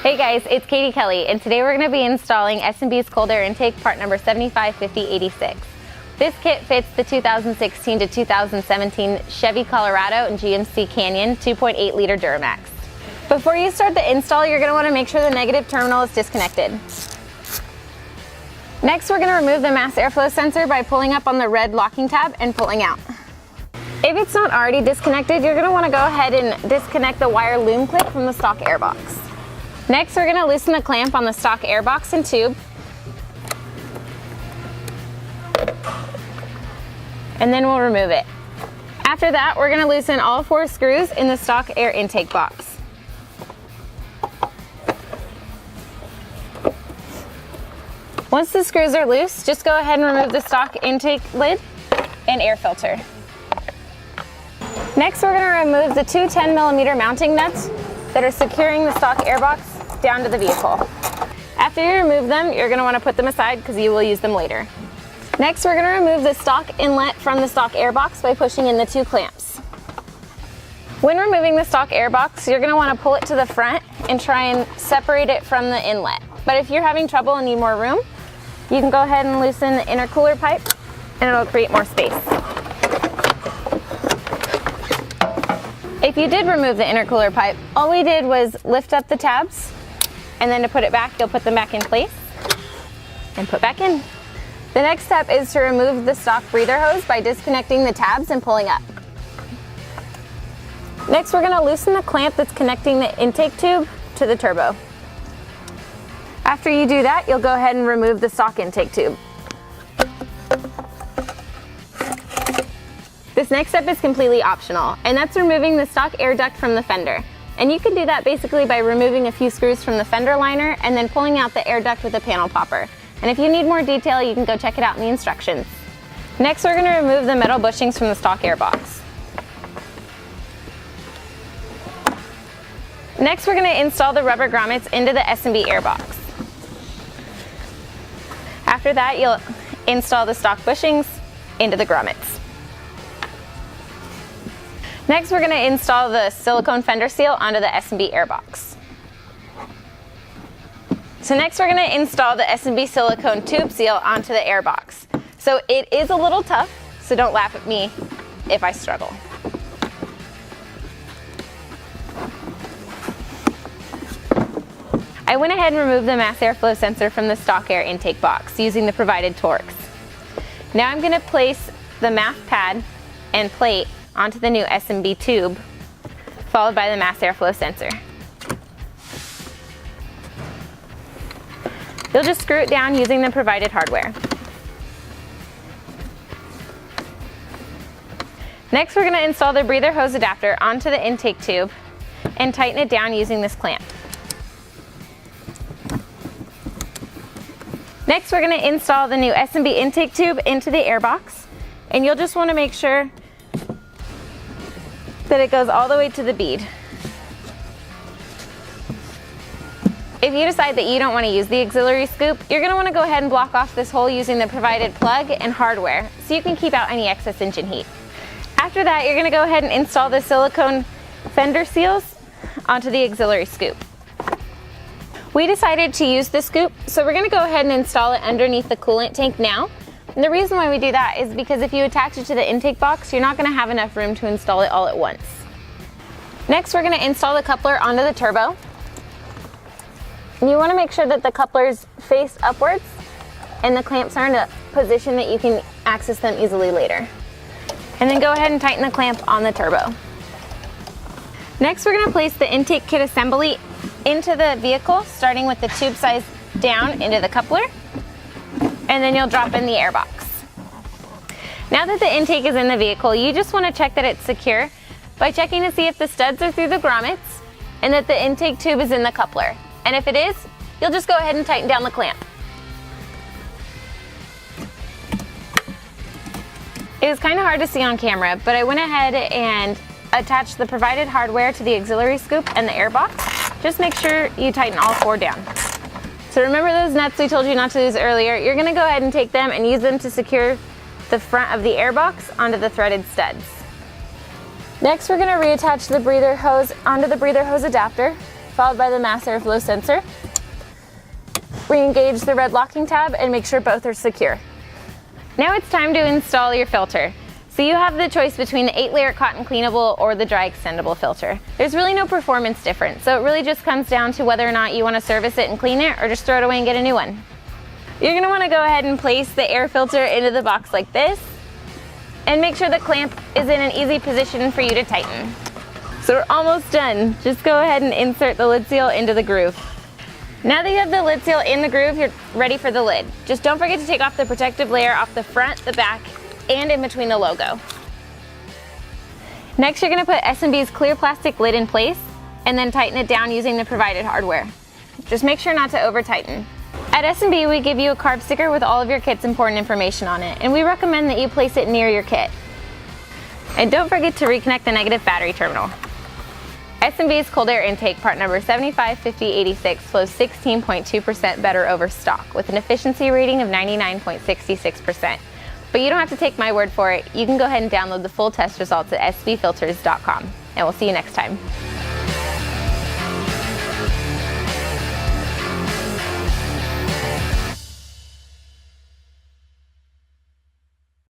Hey guys, it's Katie Kelly, and today we're going to be installing S&B's cold air intake part number 755086. This kit fits the 2016 to 2017 Chevy Colorado and GMC Canyon 2.8 liter Duramax. Before you start the install, you're going to want to make sure the negative terminal is disconnected. Next, we're going to remove the mass airflow sensor by pulling up on the red locking tab and pulling out. If it's not already disconnected, you're going to want to go ahead and disconnect the wire loom clip from the stock airbox. Next, we're going to loosen the clamp on the stock airbox and tube. And then we'll remove it. After that, we're going to loosen all 4 screws in the stock air intake box. Once the screws are loose, just go ahead and remove the stock intake lid and air filter. Next, we're going to remove the 2 10mm mounting nuts that are securing the stock airbox down to the vehicle. After you remove them, you're going to want to put them aside because you will use them later. Next, we're going to remove the stock inlet from the stock airbox by pushing in the 2 clamps. When removing the stock airbox, you're going to want to pull it to the front and try and separate it from the inlet. But if you're having trouble and need more room, you can go ahead and loosen the intercooler pipe and it'll create more space. If you did remove the intercooler pipe, all we did was lift up the tabs, and then to put it back, you'll put them back in place and put back in. The next step is to remove the stock breather hose by disconnecting the tabs and pulling up. Next, we're going to loosen the clamp that's connecting the intake tube to the turbo. After you do that, you'll go ahead and remove the stock intake tube. This next step is completely optional, and that's removing the stock air duct from the fender. And you can do that basically by removing a few screws from the fender liner and then pulling out the air duct with a panel popper. And if you need more detail, you can go check it out in the instructions. Next, we're going to remove the metal bushings from the stock airbox. Next, we're going to install the rubber grommets into the S&B airbox. After that, you'll install the stock bushings into the grommets. Next, we're going to install the silicone fender seal onto the S&B airbox. So next, we're going to install the S&B silicone tube seal onto the airbox. So it is a little tough, so don't laugh at me if I struggle. I went ahead and removed the mass airflow sensor from the stock air intake box using the provided Torx. Now I'm going to place the MAF pad and plate onto the new S&B tube, followed by the mass airflow sensor. You'll just screw it down using the provided hardware. Next, we're going to install the breather hose adapter onto the intake tube and tighten it down using this clamp. Next, we're going to install the new S&B intake tube into the airbox, and you'll just want to make sure that it goes all the way to the bead. If you decide that you don't want to use the auxiliary scoop, you're going to want to go ahead and block off this hole using the provided plug and hardware so you can keep out any excess engine heat. After that, you're going to go ahead and install the silicone fender seals onto the auxiliary scoop. We decided to use the scoop, so we're going to go ahead and install it underneath the coolant tank now. And the reason why we do that is because if you attach it to the intake box, you're not going to have enough room to install it all at once. Next, we're going to install the coupler onto the turbo. And you want to make sure that the couplers face upwards and the clamps are in a position that you can access them easily later. And then go ahead and tighten the clamp on the turbo. Next, we're going to place the intake kit assembly into the vehicle, starting with the tube size down into the coupler, and then you'll drop in the airbox. Now that the intake is in the vehicle, you just want to check that it's secure by checking to see if the studs are through the grommets and that the intake tube is in the coupler. And if it is, you'll just go ahead and tighten down the clamp. It was kind of hard to see on camera, but I went ahead and attached the provided hardware to the auxiliary scoop and the airbox. Just make sure you tighten all 4 down. So remember those nuts we told you not to lose earlier? You're going to go ahead and take them and use them to secure the front of the airbox onto the threaded studs. Next, we're going to reattach the breather hose onto the breather hose adapter, followed by the mass airflow sensor. Re-engage the red locking tab and make sure both are secure. Now it's time to install your filter. So you have the choice between the 8-layer cotton cleanable or the dry extendable filter. There's really no performance difference, so it really just comes down to whether or not you want to service it and clean it or just throw it away and get a new one. You're going to want to go ahead and place the air filter into the box like this and make sure the clamp is in an easy position for you to tighten. So we're almost done. Just go ahead and insert the lid seal into the groove. Now that you have the lid seal in the groove, you're ready for the lid. Just don't forget to take off the protective layer off the front, the back, and in between the logo. Next, you're going to put S&B's clear plastic lid in place and then tighten it down using the provided hardware. Just make sure not to over tighten. At S&B, we give you a carb sticker with all of your kit's important information on it, and we recommend that you place it near your kit. And don't forget to reconnect the negative battery terminal. S&B's cold air intake part number 755086 flows 16.2% better over stock with an efficiency rating of 99.66%. But you don't have to take my word for it. You can go ahead and download the full test results at sbfilters.com. And we'll see you next time.